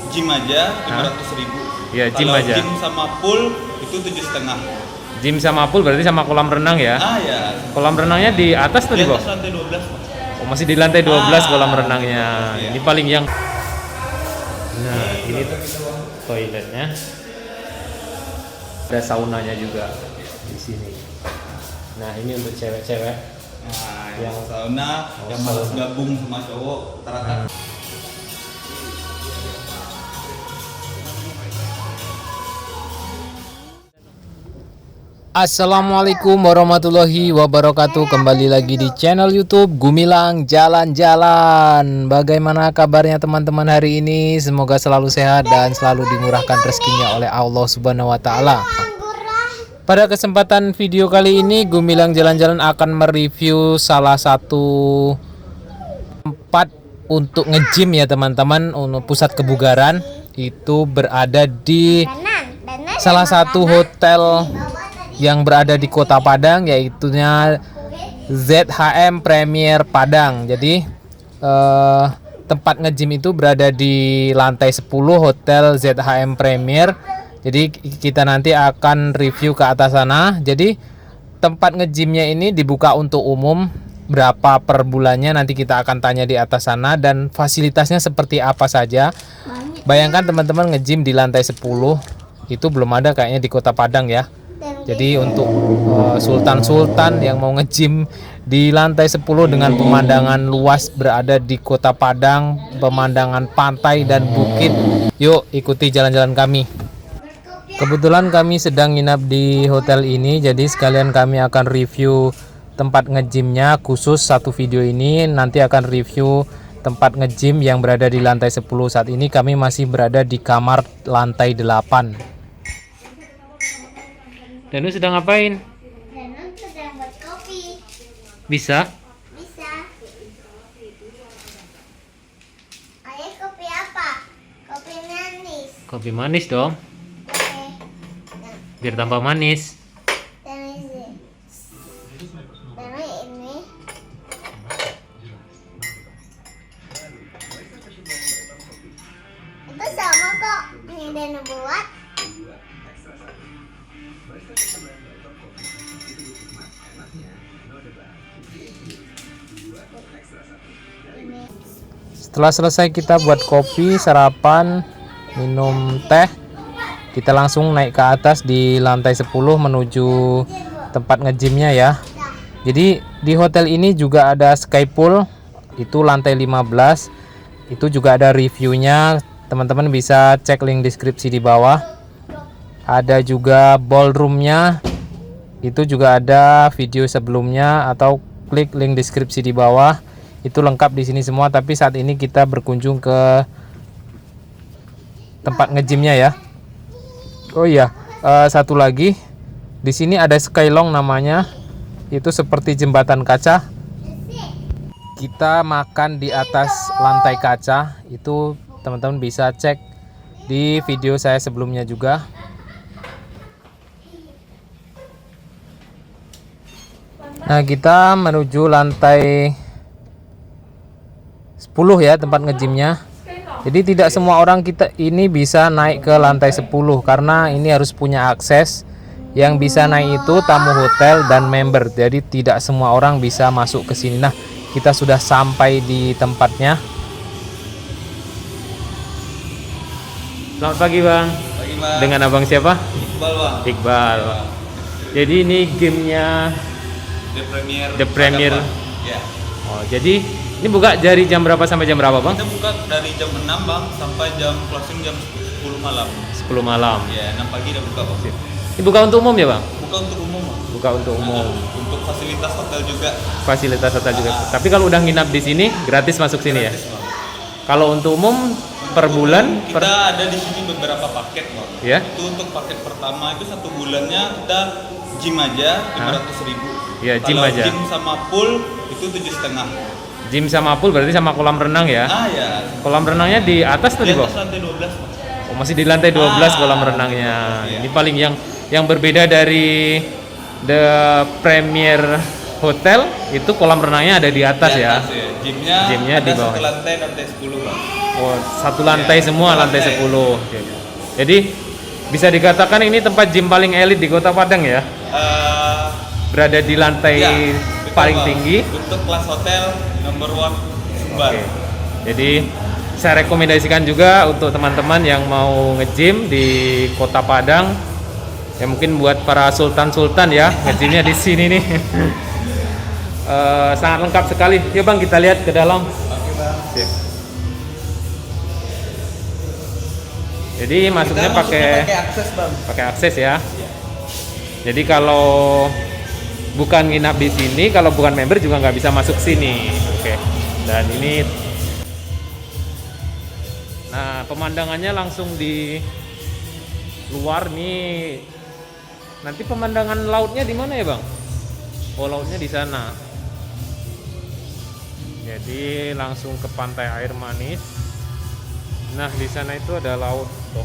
gym aja 500.000. Ya, gym Kalau aja. gym sama pool itu 7,5. Gym sama pool berarti sama kolam renang ya? Ya. Kolam renangnya di atas tuh Di di bawah? atas lantai 12, Mas. Oh, masih di lantai 12 kolam renangnya. Iya. Ini paling yang. Nah, ini toiletnya. Ada saunanya juga di sini. Nah, ini untuk cewek-cewek Nah, yang sauna, yang malas gabung sama cowok rata-rata. Assalamualaikum warahmatullahi wabarakatuh. Kembali lagi di channel YouTube Gumilang Jalan-Jalan. Bagaimana kabarnya teman-teman hari ini? Semoga selalu sehat dan selalu dimurahkan rezekinya oleh Allah Subhanahu wa taala. Pada kesempatan video kali ini Gumilang Jalan-Jalan akan mereview salah satu tempat untuk nge-gym ya teman-teman, untuk pusat kebugaran. Itu berada di salah satu hotel yang berada di Kota Padang, yaitunya ZHM Premier Padang. Jadi tempat nge-gym itu berada di lantai 10 Hotel ZHM Premier. Jadi kita nanti akan review ke atas sana. Jadi tempat nge-gymnya ini dibuka untuk umum. Berapa per bulannya nanti kita akan tanya di atas sana, dan fasilitasnya seperti apa saja. Bayangkan teman-teman, nge-gym di lantai 10 itu belum ada kayaknya di Kota Padang ya. Jadi untuk sultan-sultan yang mau nge-gym di lantai 10 dengan pemandangan luas berada di Kota Padang, pemandangan pantai dan bukit, yuk ikuti jalan-jalan kami. Kebetulan kami sedang nginap di hotel ini, jadi sekalian kami akan review tempat nge-gymnya. Khusus satu video ini nanti akan review tempat nge-gym yang berada di lantai 10. Saat ini kami masih berada di kamar lantai 8. Danu sedang ngapain? Danu sedang buat kopi. Bisa? Bisa. Ayah kopi apa? Kopi manis. Kopi manis dong, Oke. biar tambah manis. Dan ini. Dan ini. Itu sama kok. Yang Danu buat. Setelah selesai kita buat kopi, sarapan, minum teh, kita langsung naik ke atas di lantai 10 menuju tempat nge-gymnya ya. Jadi di hotel ini juga ada sky pool, itu lantai 15. Itu juga ada reviewnya, teman-teman bisa cek link deskripsi di bawah. Ada juga ballroomnya, itu juga ada video sebelumnya, atau klik link deskripsi di bawah. Itu lengkap di sini semua, tapi saat ini kita berkunjung ke tempat nge-gymnya ya. Oh iya, satu lagi di sini ada Skylong namanya, itu seperti jembatan kaca. Kita makan di atas lantai kaca, itu teman-teman bisa cek di video saya sebelumnya juga. Nah, kita menuju lantai 10 ya, tempat nge-gymnya. Jadi tidak semua orang kita ini bisa naik ke lantai 10 karena ini harus punya akses. Yang bisa naik itu tamu hotel dan member. Jadi tidak semua orang bisa masuk ke sini. Nah, kita sudah sampai di tempatnya. Selamat pagi, Bang. Pagi, Bang. Dengan abang siapa? Iqbal, Bang. Iqbal. Jadi ini gamenya The Premier. Padang, Bang. Ya. Oh, jadi ini buka dari jam berapa sampai jam berapa, Bang? Kita buka dari jam 6, Bang, sampai jam closing jam 10 malam. 10 malam. Ya, 6 pagi udah buka, Bang. Ini buka untuk umum ya, Bang? Buka untuk umum, Bang. Buka untuk umum. Untuk fasilitas hotel juga. Fasilitas hotel juga. Tapi kalau udah nginap di sini gratis masuk sini ya. Gratis, Bang. Kalau untuk umum per bulan Kita ada di sini beberapa paket, Bang. Ya. Itu untuk paket pertama itu 1 bulannya kita gym aja 500.000. Ya, gym Kalau aja. gym sama pool itu 7,5. gym sama pool berarti sama kolam renang ya. Ya. Kolam renangnya di atas tuh Di di bawah. atas lantai 12, Bang. Oh, masih di lantai 12 kolam renangnya. Iya. Ini paling yang berbeda dari The Premier Hotel itu kolam renangnya ada di atas Di ya. atas, ya. Gymnya Gymnya ada di bawah. satu lantai 10, Bang. Oh, satu lantai semua, lantai 10. Oke. Jadi bisa dikatakan ini tempat gym paling elit di Kota Padang ya? Berada di lantai Ya, betul, paling Bang. tinggi. Untuk kelas hotel number 1 Sumbar. Oke. Jadi saya rekomendasikan juga untuk teman-teman yang mau nge-gym di Kota Padang. Ya mungkin buat para sultan-sultan ya, nge-gymnya di sini nih. Sangat lengkap sekali. Yuk Bang, kita lihat ke dalam. Oke, Bang. Sip. Jadi masuknya Kita pakai akses, Bang. pakai akses ya. Jadi kalau bukan nginap di sini, kalau bukan member juga nggak bisa masuk sini. Oke. Dan ini, nah pemandangannya langsung di luar nih. Nanti pemandangan lautnya di mana ya Bang? Oh lautnya di sana. Jadi langsung ke pantai air manis. Nah di sana itu ada laut tuh.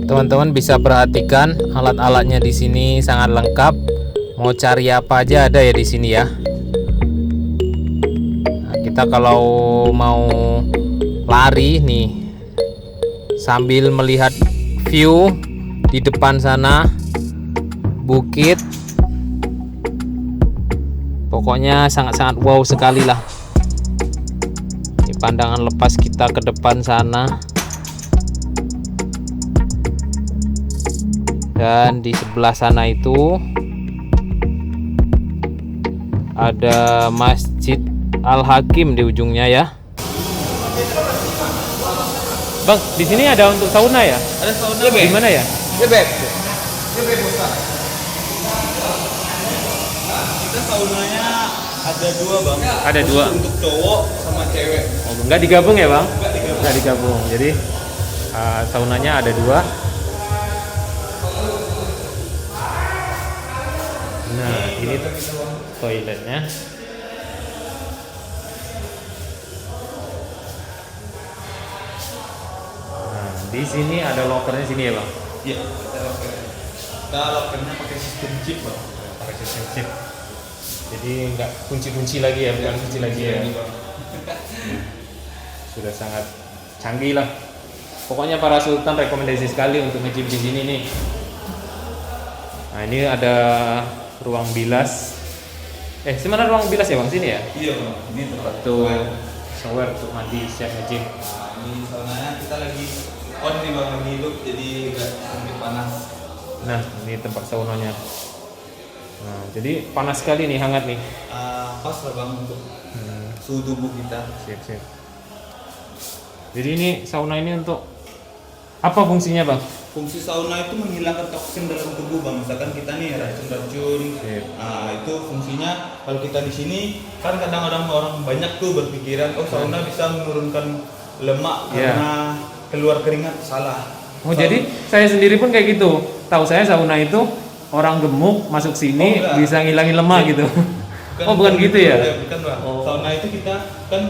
Teman-teman bisa perhatikan alat-alatnya di sini sangat lengkap. Mau cari apa aja ada ya di sini ya. Nah, kita kalau mau lari nih sambil melihat view di depan sana, bukit, pokoknya sangat-sangat wow sekali lah. Ini pandangan lepas kita ke depan sana. Dan di sebelah sana itu ada Masjid Al-Hakim di ujungnya ya. Bang, di sini ada untuk sauna ya? Ada sauna, Di mana ya? Kita saunanya ada 2, Bang. Ada 2. Untuk cowok sama cewek. Oh, nggak digabung ya Bang? Nggak digabung. Nggak digabung. Jadi saunanya ada 2. Nah, ini toiletnya. Nah, di sini ada lokernya sini ya Bang? Iya, kita locker. Kita lockernya pakai sistem chip, Bang. Pakai sistem chip. Jadi nggak kunci-kunci lagi ya, bukan kunci lagi ya. Ini, Bang. Sudah sangat canggih lah. Pokoknya para sultan rekomendasi sekali untuk nge-gym di sini nih. Nah, ini ada ruang bilas. Sebenarnya ruang bilas ya Bang sini ya? Iya, Bang. Ini tempat Tuh shower untuk mandi siap nge-gym. Nah, ini saunanya kita lagi on nih, Bang, lagi hidup jadi nggak sampai panas. Nah, ini tempat saunanya. Nah, jadi panas sekali nih, hangat nih. Pas lah, Bang, untuk suhu tubuh kita. Siap. Jadi ini sauna ini untuk apa fungsinya Bang? Fungsi sauna itu menghilangkan toksin dalam tubuh, Bang. Misalkan kita nih racun-racun. Sip. Nah, itu fungsinya kalau kita di sini kan kadang orang banyak tuh berpikiran, oh sauna bisa menurunkan lemak Iya. karena keluar keringat. Salah. Oh jadi saya sendiri pun kayak gitu. Tahu saya sauna itu orang gemuk masuk sini Oh, enggak. bisa ngilangin lemak gitu. Bukan gitu ya? Bukan, Bang. Oh. Sauna itu kita kan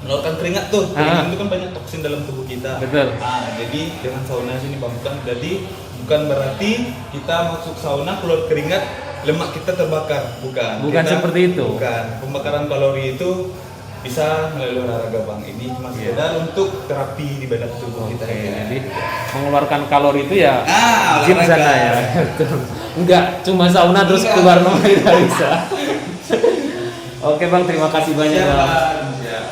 mengeluarkan keringat tuh. Keringat itu kan banyak toksin dalam tubuh kita. Betul. Jadi dengan sauna sini, Bang, bukan berarti kita masuk sauna keluar keringat lemak kita terbakar, bukan. Bukan seperti itu. Bukan. Pembakaran kalori itu bisa melalui olahraga, Bang. Ini cuma sekedar untuk terapi di badan tubuh kita. Oke, jadi mengeluarkan kalori itu ya gym olahraga. sana ya. Enggak cuma sauna terus keluar rumah tidak bisa. Oke Bang, terima kasih banyak Siap, Bang. Bang. Siap.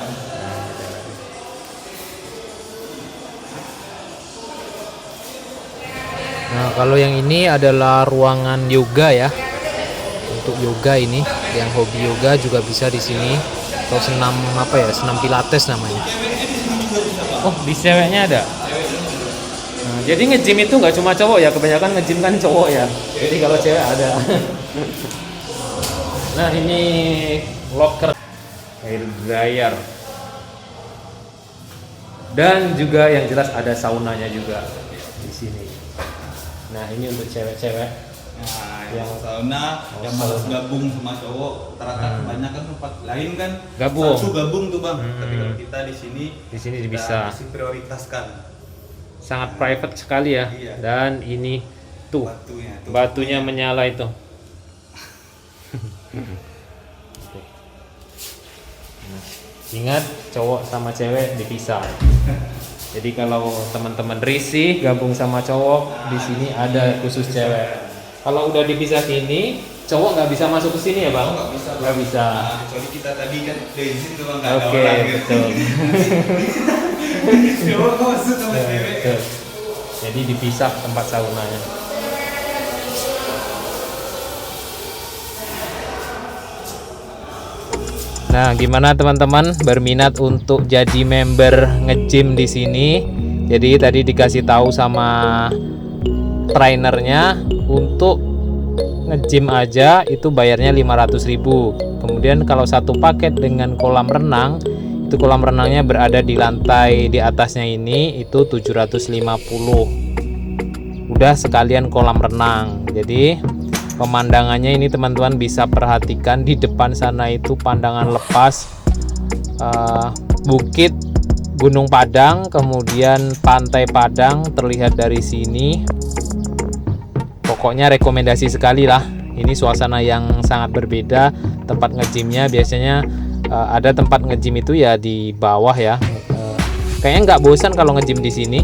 Nah, kalau yang ini adalah ruangan yoga ya. Untuk yoga ini, yang hobi yoga juga bisa di sini. Atau senam apa ya? Senam pilates namanya. Oh, di ceweknya ada. Nah, jadi nge-gym itu nggak cuma cowok ya, kebanyakan nge-gym kan cowok ya. Jadi kalau cewek ada. Nah, ini locker air dryer. Dan juga yang jelas ada saunanya juga di sini. Nah, ini untuk cewek-cewek. Nah, Yang yang sauna yang sauna. malas gabung sama cowok, rata-rata kebanyakan tempat lain kan Gabung. satu gabung tuh, Bang. Tapi kalau kita di sini kita bisa. masih prioritaskan Sangat private sekali ya. Iya. Dan ini tuh batunya tuh. batunya menyala itu. Nah, ingat cowok sama cewek dipisah. Jadi kalau teman-teman risih gabung sama cowok, di sini ada khusus cewek. Kalau udah dipisah gini, cowok nggak bisa masuk ke sini ya bang? Nggak bisa. Nggak bisa. Nah, kecuali kita tadi kan dari situ bang, nggak ada Oke, orang gitu. betul. Cowok masuk sama cewek. Betul. Jadi dipisah tempat saunanya. Nah, gimana teman-teman berminat untuk jadi member nge-gym di sini? Jadi tadi dikasih tahu sama trainernya untuk nge-gym aja itu bayarnya 500.000. Kemudian kalau satu paket dengan kolam renang, itu kolam renangnya berada di lantai di atasnya ini itu 750. Udah sekalian kolam renang. Jadi pemandangannya ini teman-teman bisa perhatikan di depan sana itu pandangan lepas bukit Gunung Padang, kemudian Pantai Padang terlihat dari sini. Pokoknya rekomendasi sekali lah. Ini suasana yang sangat berbeda. Tempat nge-gymnya biasanya ada tempat nge-gym itu ya di bawah ya. Kayaknya nggak bosan kalau nge-gym di sini.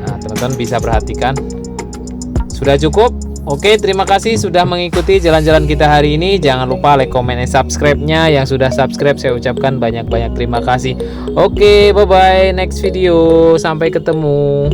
Nah, teman-teman bisa perhatikan. Sudah cukup? Oke, terima kasih sudah mengikuti jalan-jalan kita hari ini. Jangan lupa like, comment, dan subscribe-nya. Yang sudah subscribe saya ucapkan banyak-banyak terima kasih. Oke, bye-bye. Next video. Sampai ketemu.